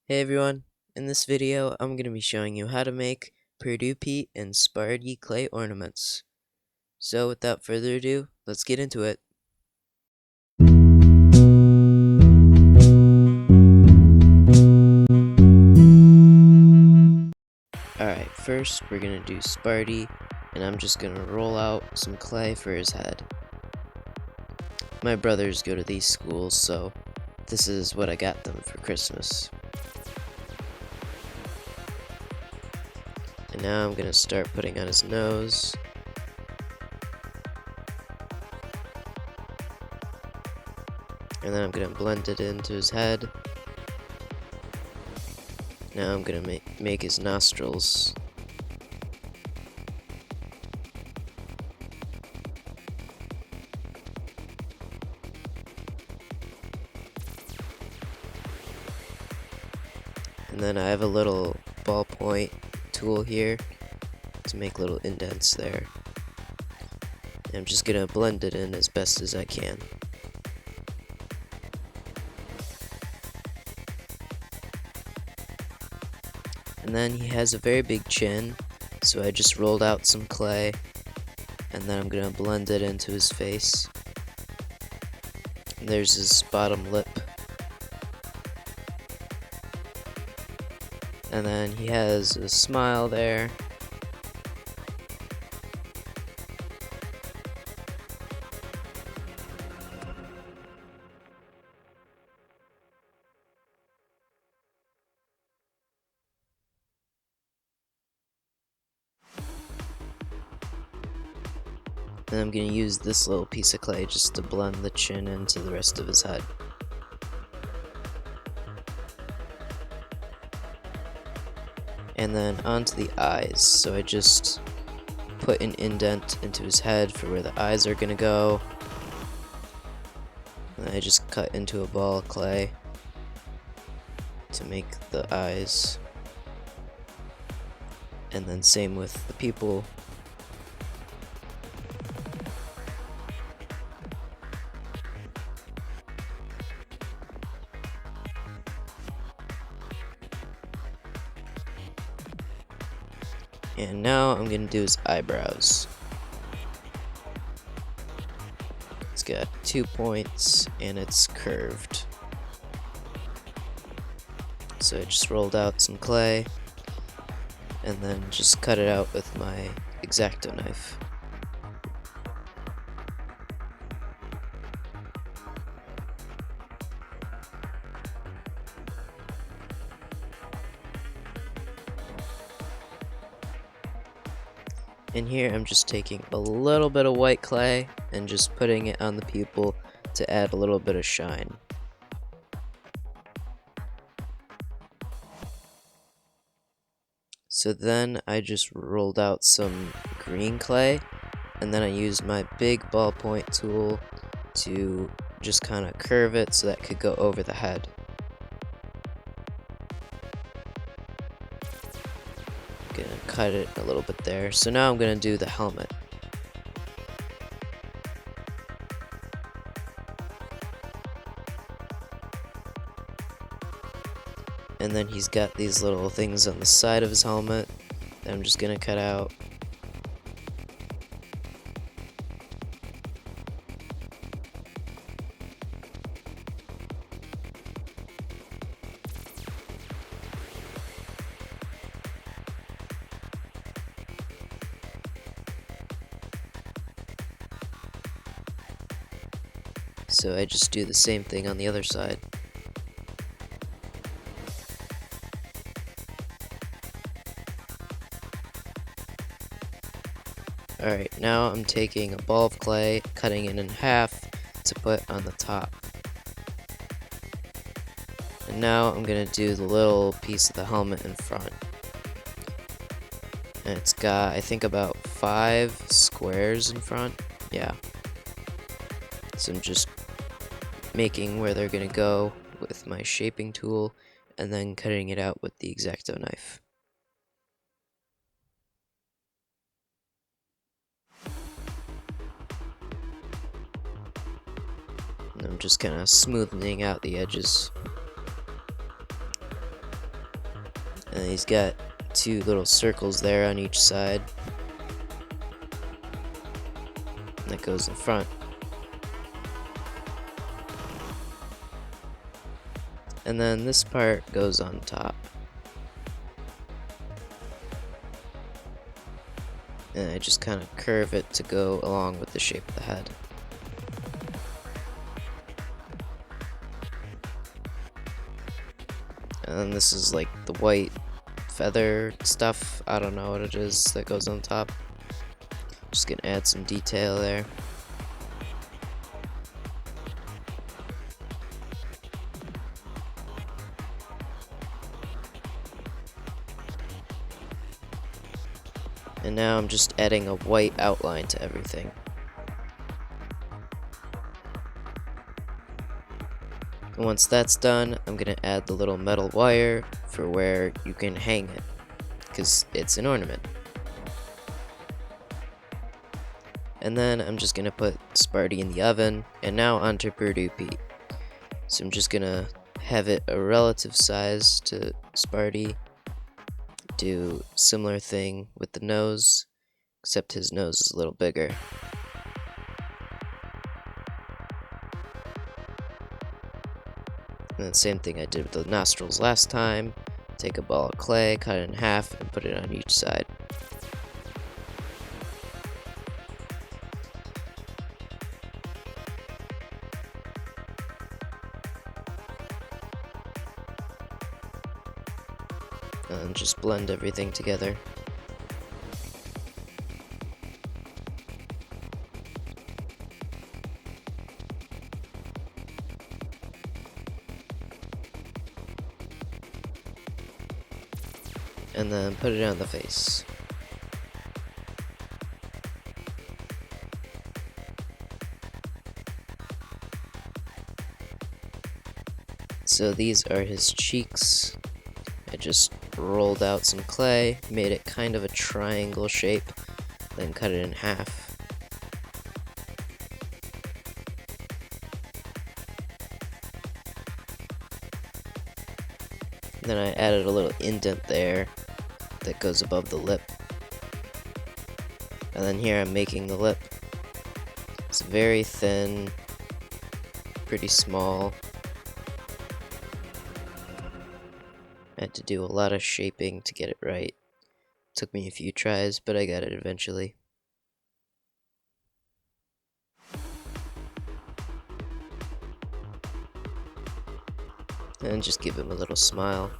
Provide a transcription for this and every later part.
Hey everyone, in this video I'm going to be showing you how to make Purdue peat and Sparty clay ornaments. So without further ado, let's get into it. Alright, first we're going to do Sparty, and I'm just going to roll out some clay for his head. My brothers go to these schools, so this is what I got them for Christmas. And now I'm going to start putting on his nose. And then I'm going to blend it into his head. Now I'm going to make his nostrils. And then I have a little ballpoint tool here to make little indents there. And I'm just going to blend it in as best as I can. And then he has a very big chin, so I just rolled out some clay, and then I'm going to blend it into his face. And there's his bottom lip. And then he has a smile there. And I'm going to use this little piece of clay just to blend the chin into the rest of his head. And then onto the eyes. So I just put an indent into his head for where the eyes are going to go. And I just cut into a ball of clay to make the eyes. And then same with the pupil. And now I'm going to do his eyebrows. It's got 2 points and it's curved. So I just rolled out some clay and then just cut it out with my X-Acto knife. And here I'm just taking a little bit of white clay and just putting it on the pupil to add a little bit of shine. So then I just rolled out some green clay, and then I used my big ballpoint tool to just kind of curve it so that it could go over the head. Gonna cut it a little bit there. So now I'm gonna do the helmet. And then he's got these little things on the side of his helmet that I'm just gonna cut out. So I just do the same thing on the other side. Alright, now I'm taking a ball of clay, cutting it in half to put on the top. And now I'm going to do the little piece of the helmet in front. And it's got, I think, about 5 squares in front. Yeah. So I'm just making where they're going to go with my shaping tool and then cutting it out with the X-Acto knife. And I'm just kind of smoothing out the edges. And he's got two little circles there on each side. That goes in front. And then this part goes on top. And I just kind of curve it to go along with the shape of the head. And then this is like the white feather stuff. I don't know what it is that goes on top. Just gonna add some detail there. And now I'm just adding a white outline to everything. And once that's done, I'm gonna add the little metal wire for where you can hang it, because it's an ornament. And then I'm just gonna put Sparty in the oven, and now onto Purdue Pete. So I'm just gonna have it a relative size to Sparty. Do similar thing with the nose, except his nose is a little bigger. And then same thing I did with the nostrils last time. Take a ball of clay, cut it in half, and put it on each side. And just blend everything together. And then put it on the face. So these are his cheeks. I just rolled out some clay, made it kind of a triangle shape, then cut it in half. And then I added a little indent there that goes above the lip. And then here I'm making the lip. It's very thin, pretty small. I had to do a lot of shaping to get it right. Took me a few tries, but I got it eventually. And just give him a little smile.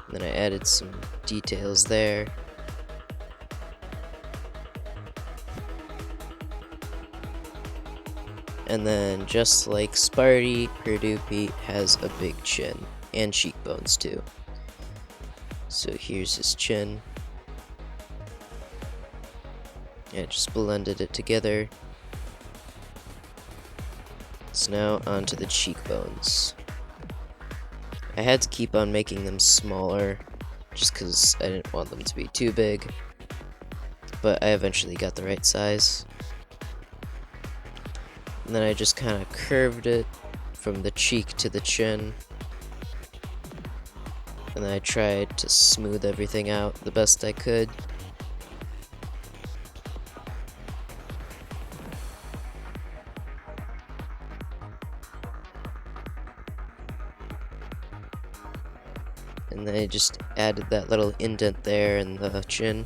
And then I added some details there. And then just like Sparty, Purdue Pete has a big chin. And cheekbones too. So here's his chin. I just blended it together. So now onto the cheekbones. I had to keep on making them smaller just because I didn't want them to be too big. But I eventually got the right size. And then I just kind of curved it from the cheek to the chin. And then I tried to smooth everything out the best I could. And then I just added that little indent there in the chin.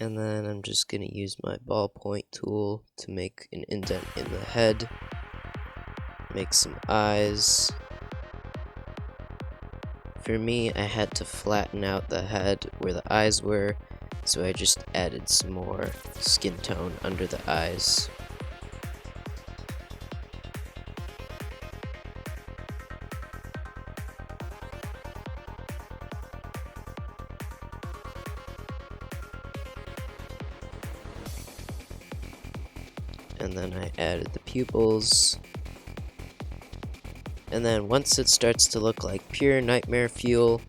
And then I'm just going to use my ballpoint tool to make an indent in the head. Make some eyes. For me, I had to flatten out the head where the eyes were, so I just added some more skin tone under the eyes. And then I added the pupils. And then once it starts to look like pure nightmare fuel,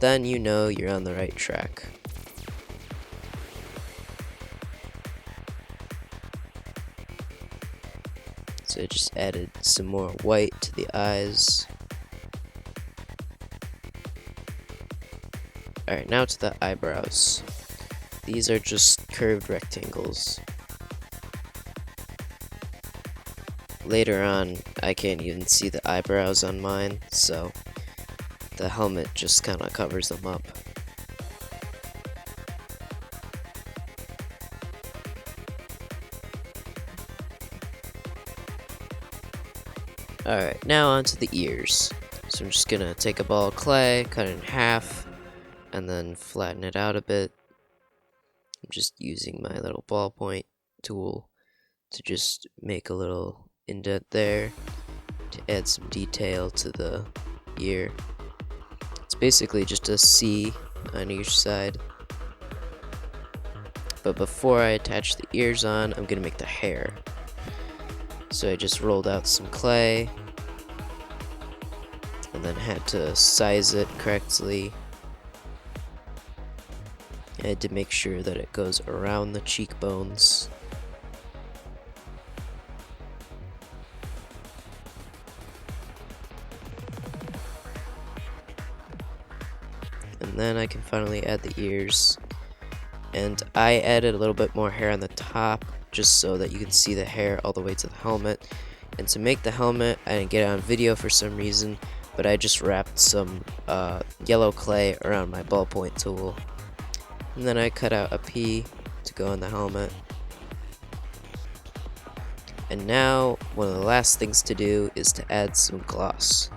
then you know you're on the right track. So I just added some more white to the eyes. Alright, now to the eyebrows. These are just curved rectangles. Later on, I can't even see the eyebrows on mine, so the helmet just kind of covers them up. Alright, now onto the ears. So I'm just gonna take a ball of clay, cut it in half, and then flatten it out a bit. I'm just using my little ballpoint tool to just make a little indent there to add some detail to the ear. It's basically just a C on each side. But before I attach the ears on, I'm gonna make the hair. So I just rolled out some clay and then had to size it correctly. I had to make sure that it goes around the cheekbones. And then I can finally add the ears. And I added a little bit more hair on the top just so that you can see the hair all the way to the helmet. And to make the helmet, I didn't get it on video for some reason, but I just wrapped some yellow clay around my ballpoint tool. And then I cut out a P to go on the helmet. And now, one of the last things to do is to add some gloss.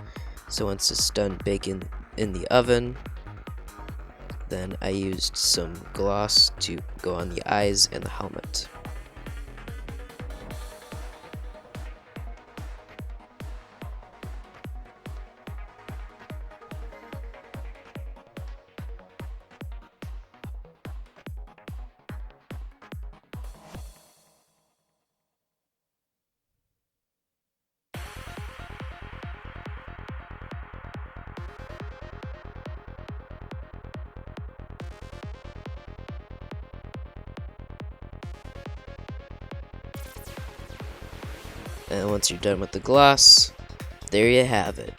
So once it's done baking in the oven, then I used some gloss to go on the eyes and the helmet. And once you're done with the gloss, there you have it.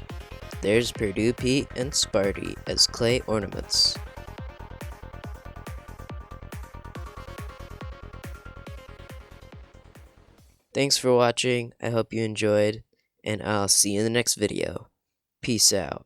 There's Purdue Pete and Sparty as clay ornaments. Thanks for watching, I hope you enjoyed, and I'll see you in the next video. Peace out.